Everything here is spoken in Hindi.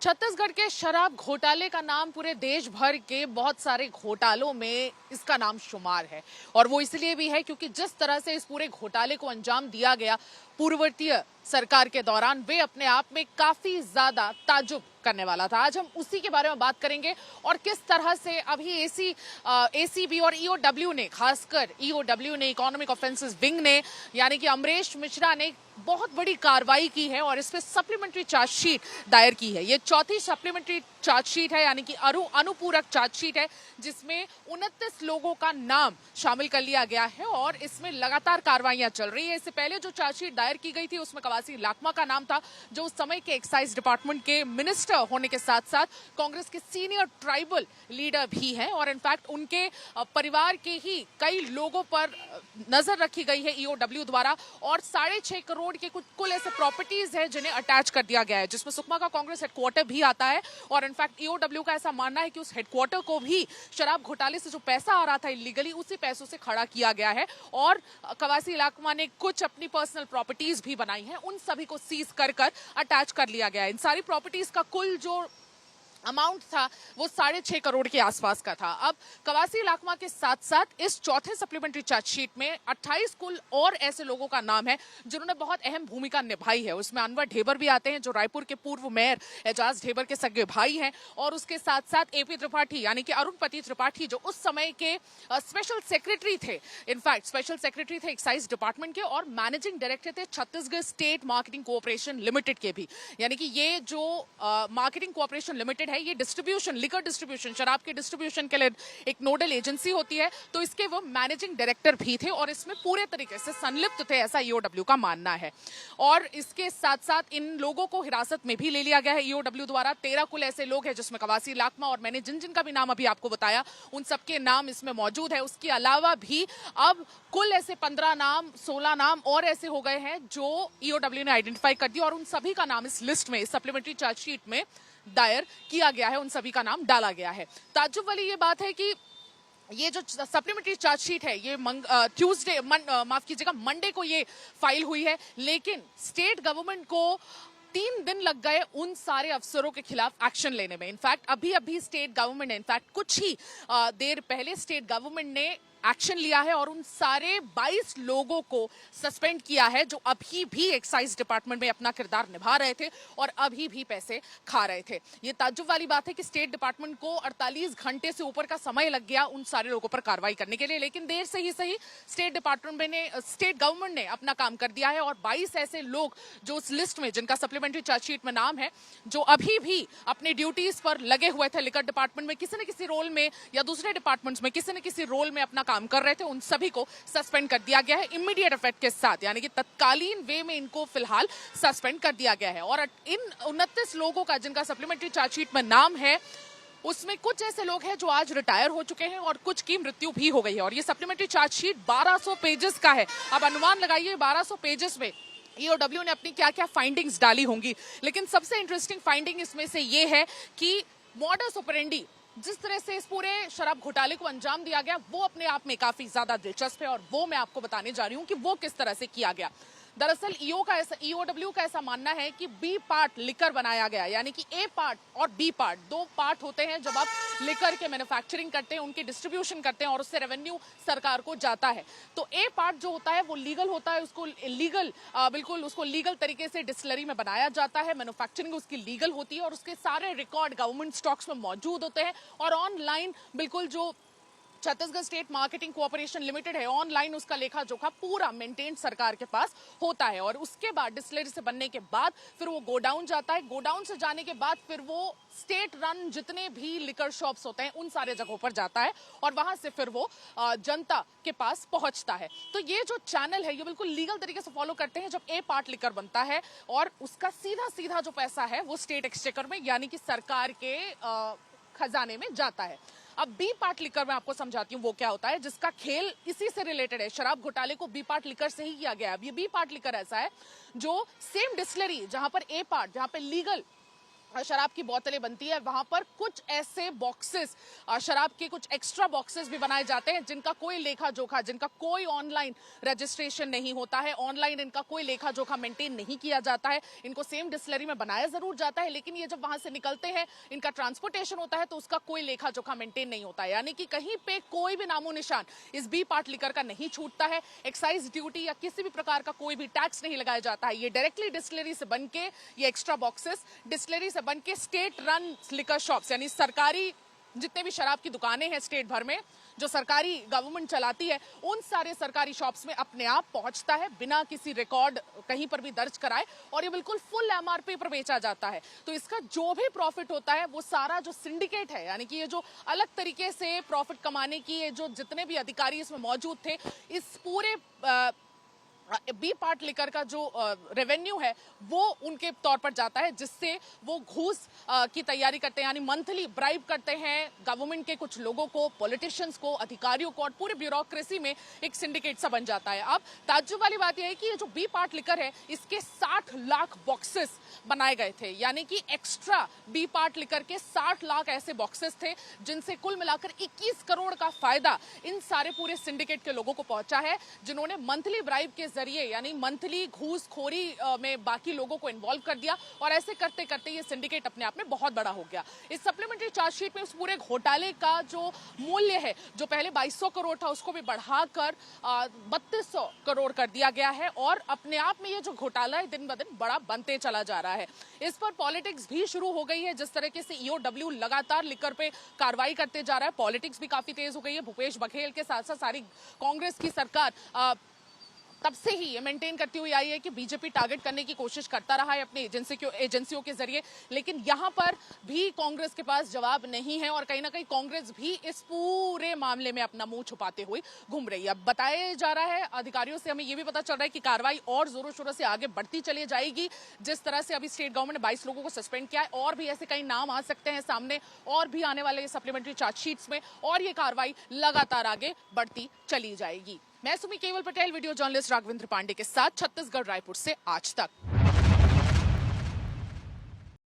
छत्तीसगढ़ के शराब घोटाले का नाम पूरे देश भर के बहुत सारे घोटालों में इसका नाम शुमार है। और वो इसलिए भी है क्योंकि जिस तरह से इस पूरे घोटाले को अंजाम दिया गया पूर्ववर्तीय सरकार के दौरान, वे अपने आप में काफी ज्यादा ताज्जुब करने वाला था। आज हम उसी के बारे में बात करेंगे और किस तरह से अभी एसीबी और ईओडब्ल्यू ने, खासकर ईओडब्ल्यू ने, इकोनॉमिक ऑफेंसेस विंग ने, यानी कि अमरेश मिश्रा ने बहुत बड़ी कार्रवाई की है और इस पे सप्लीमेंट्री चार्जशीट दायर की है। ये चौथी सप्लीमेंट्री चार्जशीट है, यानी कि अनुपूरक चार्जशीट है, जिसमें 29 लोगों का नाम शामिल कर लिया गया है और इसमें लगातार कार्रवाइयां चल रही है। इससे पहले जो चार्जशीट दायर की गई थी उसमें कवासी लाखमा का नाम था, जो उस समय के एक्साइज डिपार्टमेंट के मिनिस्टर होने के साथ साथ कांग्रेस के सीनियर ट्राइबल लीडर भी हैं और इनफैक्ट उनके परिवार के ही कई लोगों पर नजर रखी गई है ईओडब्ल्यू द्वारा। और 6.5 करोड़ के कुल ऐसे प्रॉपर्टीज है जिन्हें अटैच कर दिया गया है, जिसमें सुकमा का कांग्रेस हेडक्वार्टर भी आता है। और इनफैक्ट ईओडब्ल्यू का ऐसा मानना है कि उस हेडक्वार्टर को भी शराब घोटाले से जो पैसा आ रहा था इलीगली, उसी पैसों से खड़ा किया गया है। और कवासी लाखमा ने कुछ अपनी पर्सनल प्रॉपर्टीज भी बनाई हैं, उन सभी को सीज कर अटैच कर लिया गया है। इन सारी प्रॉपर्टीज का कुल जो अमाउंट था वो 6.5 करोड़ के आसपास का था। अब कवासी लाखमा के साथ साथ इस चौथे सप्लीमेंट्री चार्जशीट में 28 कुल और ऐसे लोगों का नाम है जिन्होंने बहुत अहम भूमिका निभाई है। उसमें अनवर ढेबर भी आते हैं, जो रायपुर के पूर्व मेयर एजाज ढेबर के सगे भाई हैं, और उसके साथ साथ एपी त्रिपाठी यानी कि अरुणपति त्रिपाठी, जो उस समय के स्पेशल सेक्रेटरी थे, इनफैक्ट स्पेशल सेक्रेटरी थे एक्साइज डिपार्टमेंट के और मैनेजिंग डायरेक्टर थे Chhattisgarh state marketing cooperation limited के भी। यानी कि ये जो मार्केटिंग कोऑपरेशन लिमिटेड है, ये डिस्ट्रीब्यूशन, लिकर डिस्ट्रीब्यूशन, शराब के डिस्ट्रीब्यूशन के लिए एक नोडल एजेंसी होती है, तो इसके वो मैनेजिंग डायरेक्टर भी थे और इसमें पूरे तरीके से संलिप्त थे, ऐसा ईओडब्ल्यू का मानना है। और इसके साथ साथ इन लोगों को हिरासत में भी ले लिया गया है ईओडब्ल्यू द्वारा। 13 कुल ऐसे लोग हैं जिसमें कवासी लाखमा और मैंने जिन जिन का भी नाम अभी आपको बताया, उन सबके नाम इसमें मौजूद है। उसके अलावा भी अब कुल ऐसे 15 नाम, 16 नाम और ऐसे हो गए हैं जो ईओडब्ल्यू ने आइडेंटिफाई कर दिया और उन सभी का नाम इस लिस्ट में, इस सप्लीमेंट्री चार्जशीट में दायर किया गया है, उन सभी का नाम डाला गया है। ताज्जुब वाली ये बात है कि ये जो सप्लीमेंट्री चार्जशीट है ये माफ कीजिएगा मंडे को ये फाइल हुई है, लेकिन स्टेट गवर्नमेंट को 3 दिन लग गए उन सारे अफसरों के खिलाफ एक्शन लेने में। इनफैक्ट अभी स्टेट गवर्नमेंट ने, इनफैक्ट कुछ ही देर पहले स्टेट गवर्नमेंट ने एक्शन लिया है और उन सारे 22 लोगों को सस्पेंड किया है जो अभी भी एक्साइज डिपार्टमेंट में अपना किरदार निभा रहे थे और अभी भी पैसे खा रहे थे। ये ताज्जुब वाली बात है कि स्टेट डिपार्टमेंट को 48 घंटे से ऊपर का समय लग गया उन सारे लोगों पर कार्रवाई करने के लिए, लेकिन देर से ही सही स्टेट गवर्नमेंट ने अपना काम कर दिया है। और 22 ऐसे लोग जो उस लिस्ट में, जिनका सप्लीमेंट्री चार्जशीट में नाम है, जो अभी भी अपनी ड्यूटीज पर लगे हुए थे लिकर डिपार्टमेंट में किसी न किसी रोल में या दूसरे डिपार्टमेंट्स में किसी न किसी रोल में अपना काम कर रहे थे, उन सभी को सस्पेंड कर दिया गया है इमीडिएट इफेक्ट के साथ, यानी कि तत्कालीन वे में इनको फिलहाल सस्पेंड कर दिया गया है। और इन 29 लोगों का जिनका सप्लीमेंट्री चार्जशीट में नाम है, उसमें कुछ ऐसे लोग हैं जो आज रिटायर हो चुके हैं और कुछ की मृत्यु भी हो गई है। और ये सप्लीमेंट्री चार्जशीट 1200 पेजेस का है। अब अनुमान लगाइए 1200 पेजेस में ईओडब्ल्यू ने अपनी क्या क्या फाइंडिंग्स डाली होंगी, लेकिन सबसे इंटरेस्टिंग फाइंडिंग इसमें से ये है कि मॉडस ऑपरेंडी, जिस तरह से इस पूरे शराब घोटाले को अंजाम दिया गया, वो अपने आप में काफी ज्यादा दिलचस्प है और वो मैं आपको बताने जा रही हूं कि वो किस तरह से किया गया। दरअसल ईओडब्ल्यू का ऐसा मानना है कि बी पार्ट लिकर बनाया गया, यानी कि ए पार्ट और बी पार्ट, 2 पार्ट होते हैं जब आप लिकर के मैन्युफैक्चरिंग करते हैं, उनकी डिस्ट्रीब्यूशन करते हैं और उससे रेवेन्यू सरकार को जाता है। तो ए पार्ट जो होता है वो लीगल होता है, उसको बिल्कुल उसको लीगल तरीके से डिस्टिलरी में बनाया जाता है, मैन्युफैक्चरिंग उसकी लीगल होती है और उसके सारे रिकॉर्ड गवर्नमेंट स्टॉक्स में मौजूद होते हैं और ऑनलाइन बिल्कुल जो Chhattisgarh state marketing cooperation limited है, ऑनलाइन उसका लेखा जोखा पूरा मेंटेन सरकार के पास होता है। और उसके बाद डिस्टिलरी से बनने के बाद फिर वो गोडाउन जाता है, गोडाउन से जाने के बाद फिर वो स्टेट रन जितने भी लिकर शॉप्स होते हैं उन सारे जगहों पर जाता है और वहां से फिर वो जनता के पास पहुंचता है। तो ये जो चैनल है ये बिल्कुल लीगल तरीके से फॉलो करते हैं। जब ए पार्ट लिकर बनता है और उसका सीधा सीधा जो पैसा है वो स्टेट एक्सचेकर में, यानी कि सरकार के खजाने में जाता है। अब बी पार्ट लिकर मैं आपको समझाती हूँ वो क्या होता है, जिसका खेल इसी से रिलेटेड है। शराब घोटाले को बी पार्ट लिकर से ही किया गया। अब ये बी पार्ट लिकर ऐसा है जो सेम डिस्टिलरी, जहां पर ए पार्ट, जहां पे लीगल शराब की बोतलें बनती है, वहां पर कुछ ऐसे बॉक्सेस, शराब के कुछ एक्स्ट्रा बॉक्सेस भी बनाए जाते हैं जिनका कोई लेखा जोखा, जिनका कोई ऑनलाइन रजिस्ट्रेशन नहीं होता है, ऑनलाइन इनका कोई लेखा जोखा मेंटेन नहीं किया जाता है। इनको सेम डिस्टिलरी में बनाया जरूर जाता है, लेकिन ये जब वहां से निकलते हैं, इनका ट्रांसपोर्टेशन होता है, तो उसका कोई लेखा जोखा मेंटेन नहीं होता है। यानी कि कहीं पे कोई भी नामो निशान इस बी पार्ट लिकर का नहीं छूटता है। एक्साइज ड्यूटी या किसी भी प्रकार का कोई भी टैक्स नहीं लगाया जाता है। ये डायरेक्टली डिस्टिलरी से बन के, ये एक्स्ट्रा बॉक्सेस डिस्टिलरी से बन के स्टेट रन लिकर शॉप्स, यानी सरकारी जितने भी शराब की दुकानें हैं स्टेट भर में, जो सरकारी गवर्नमेंट चलाती है, उन सारे सरकारी शॉप्स में अपने आप पहुंचता है बिना किसी रिकॉर्ड कहीं पर भी दर्ज कराए, और ये बिल्कुल फुल एमआरपी पर बेचा जाता है। तो इसका जो भी प्रॉफिट होता है वो सारा जो सिंडिकेट है, यानी कि ये जो अलग तरीके से प्रॉफिट कमाने की ये जो जितने भी अधिकारी इसमें मौजूद थे, इस पूरे बी पार्ट लिकर का जो रेवेन्यू है वो उनके तौर पर जाता है, जिससे वो घूस की तैयारी करते हैं, यानी मंथली ब्राइब करते हैं गवर्नमेंट के कुछ लोगों को, पॉलिटिशियंस को, अधिकारियों को, और पूरे ब्यूरोक्रेसी में एक सिंडिकेट सा बन जाता है। अब ताज्जुब वाली बात यह है कि ये जो बी पार्ट लिकर है, इसके 60 लाख बॉक्सेस बनाए गए थे, यानी कि एक्स्ट्रा बी पार्ट लिकर के 60 लाख ऐसे बॉक्सेस थे, जिनसे कुल मिलाकर 21 करोड़ का फायदा इन सारे पूरे सिंडिकेट के लोगों को पहुंचा है, जिन्होंने मंथली ब्राइब के जरिए, यानी मंथली घूसखोरी में बाकी लोगों को इन्वॉल्व कर दिया, और ऐसे करते करते ये सिंडिकेट अपने आप में बहुत बड़ा हो गया। इस सप्लीमेंट्री चार्जशीट में उस पूरे घोटाले का जो मूल्य है, जो पहले 2200 करोड़ था, उसको भी बढ़ाकर 3200 करोड़ कर दिया गया है, और अपने आप में ये जो घोटाला है दिन ब दिन बड़ा बनते चला जा रहा है। इस पर पॉलिटिक्स भी शुरू हो गई है। जिस तरीके से ईओडब्ल्यू लगातार लिकर पे कार्रवाई करते जा रहा है, पॉलिटिक्स भी काफी तेज हो गई है। भूपेश बघेल के साथ साथ सारी कांग्रेस की सरकार तब से ही ये मेंटेन करती हुई आई है कि बीजेपी टारगेट करने की कोशिश करता रहा है अपनी एजेंसियों के जरिए, लेकिन यहां पर भी कांग्रेस के पास जवाब नहीं है, और कहीं ना कहीं कांग्रेस भी इस पूरे मामले में अपना मुंह छुपाते हुए घूम रही है। अब बताया जा रहा है, अधिकारियों से हमें यह भी पता चल रहा है कि कार्रवाई और जोरों शोरों से आगे बढ़ती चली जाएगी। जिस तरह से अभी स्टेट गवर्नमेंट ने 22 लोगों को सस्पेंड किया है, और भी ऐसे कई नाम आ सकते हैं सामने, और भी आने वाले सप्लीमेंट्री चार्जशीट्स में, और ये कार्रवाई लगातार आगे बढ़ती चली जाएगी। मैं सुमी केवल पटेल, वीडियो जर्नलिस्ट राघवेंद्र पांडे के साथ, छत्तीसगढ़ रायपुर से आज तक।